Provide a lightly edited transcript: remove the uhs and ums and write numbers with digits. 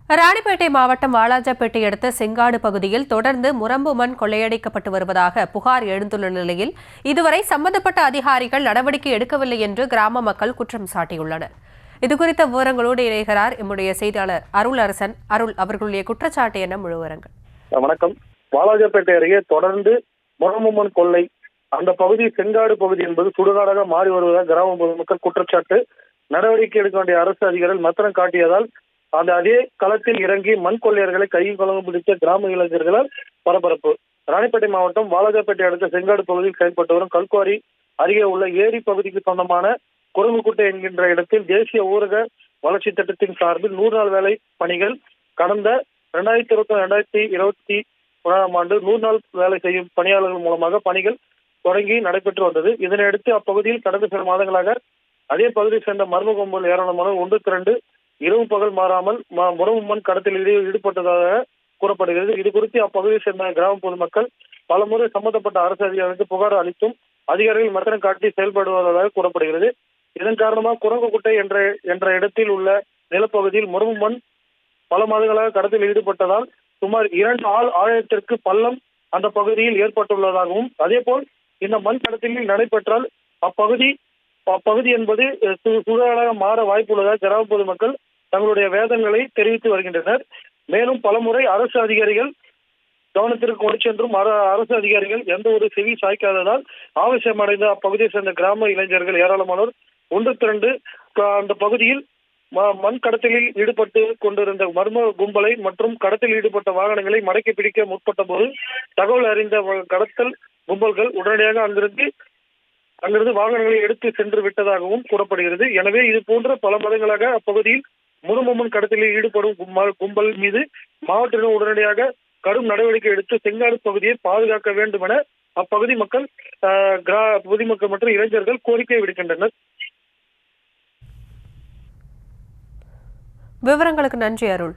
ராணிப்பேட்டை மாவட்டம் வாலாஜாப்பேட்டை அடுத்த செங்காடு பகுதியில் தொடர்ந்து முரம்பு மண் கொள்ளையடிக்கப்பட்டு வருவதாக புகார் எழுந்துள்ள நிலையில் இதுவரை சம்பந்தப்பட்ட அதிகாரிகள் நடவடிக்கை எடுக்கவில்லை என்று கிராம மக்கள் குற்றம் சாட்டியுள்ளனர். இதுகுறித்த விவரங்களோடு இணைகிறார் எம்முடைய செய்தியாளர் அருள் அரசன். அருள், அவர்களுடைய குற்றச்சாட்டு என்ன? முழு விவரங்கள். வணக்கம். வாலாஜாப்பேட்டை அருகே தொடர்ந்து முரம்பு மண் கொள்ளை, அந்த பகுதி செங்காடு பகுதி என்பது சுடுகாடாக மாறி வருவதாக கிராம பொதுமக்கள் குற்றச்சாட்டு. நடவடிக்கை எடுக்க வேண்டிய அரசு அதிகாரிகள் மத்திரம் காட்டியதால் அதே களத்தில் இறங்கி மண் கொள்ளையர்களை கையில் கலந்து பிடித்த கிராம இளைஞர்களால் பரபரப்பு. ராணிப்பேட்டை மாவட்டம் வாலாஜாப்பேட்டை அடுத்த செங்காடு பகுதியில் செயல்பட்டு வரும் கல்குவாரி அருகே உள்ள ஏரி பகுதிக்கு சொந்தமான குரங்குக்குட்டை என்கின்ற இடத்தில் தேசிய ஊரக வளர்ச்சி திட்டத்தின் சார்பில் 100 நாள் வேலை பணிகள் கடந்த 2021-2021 ஆண்டு 100 நாள் வேலை செய்யும் பணியாளர்கள் மூலமாக பணிகள் தொடங்கி நடைபெற்று வந்தது. இதனையடுத்து அப்பகுதியில் கடந்த சில மாதங்களாக அதே பகுதியை சேர்ந்த மர்ம கும்பல் ஏராளமான 1-2 இரவு பகல் மாறாமல் முரம்பு மண் கடத்தலில் ஈடுபட்டதாக கூறப்படுகிறது. இது குறித்து அப்பகுதியை சேர்ந்த கிராம பொதுமக்கள் பலமுறை சம்பந்தப்பட்ட அரசு அதிகாரிகளுக்கு புகார் அளித்தும் அதிகாரிகள் மத்திரம் காட்டி செயல்படுவதாக கூறப்படுகிறது. இதன் காரணமாக குரங்குக்குட்டை என்ற இடத்தில் உள்ள நிலப்பகுதியில் முரம்பு மண் பல மாதங்களாக கடத்தலில் ஈடுபட்டதால் சுமார் 2 ஆழத்திற்கு பள்ளம் அந்த பகுதியில் ஏற்பட்டுள்ளதாகவும், அதேபோல் இந்த மண் கடத்தலில் நடைபெற்றால் அப்பகுதி என்பது சுடுகாடாக மாற வாய்ப்புள்ளதாக கிராம பொதுமக்கள் தங்களுடைய வேதனைகளை தெரிவித்து வருகின்றனர். மேலும் பலமுறை அரசு அதிகாரிகள் கவனத்திற்கு கொண்டு சென்றும் அரசு அதிகாரிகள் எந்த ஒரு செவி சாய்க்காததால் ஆவேசமடைந்த அப்பகுதியை சேர்ந்த கிராம இளைஞர்கள் ஏராளமானோர் 1-2 அந்த பகுதியில் மண் கடத்தலில் ஈடுபட்டு கொண்டிருந்த மர்ம கும்பலை மற்றும் கடத்தலில் ஈடுபட்ட வாகனங்களை மடக்கி பிடிக்க முற்பட்ட போது தகவல் அறிந்த கடத்தல் கும்பல்கள் உடனடியாக அங்கிருந்து வாகனங்களை எடுத்து சென்று விட்டதாகவும் கூறப்படுகிறது. எனவே இது போன்ற பல மாதங்களாக அப்பகுதியில் முரம்பு மண் கடத்தலில் ஈடுபடும் கும்பல் மீது மாவட்டத்தினர் உடனடியாக கடும் நடவடிக்கை எடுத்து செங்காடு பகுதியை பாதுகாக்க வேண்டும் என அப்பகுதி மக்கள் பொதுமக்கள் மற்றும் இளைஞர்கள் கோரிக்கை விடுக்கின்றனர். விவரங்களுக்கு நன்றி அருள்.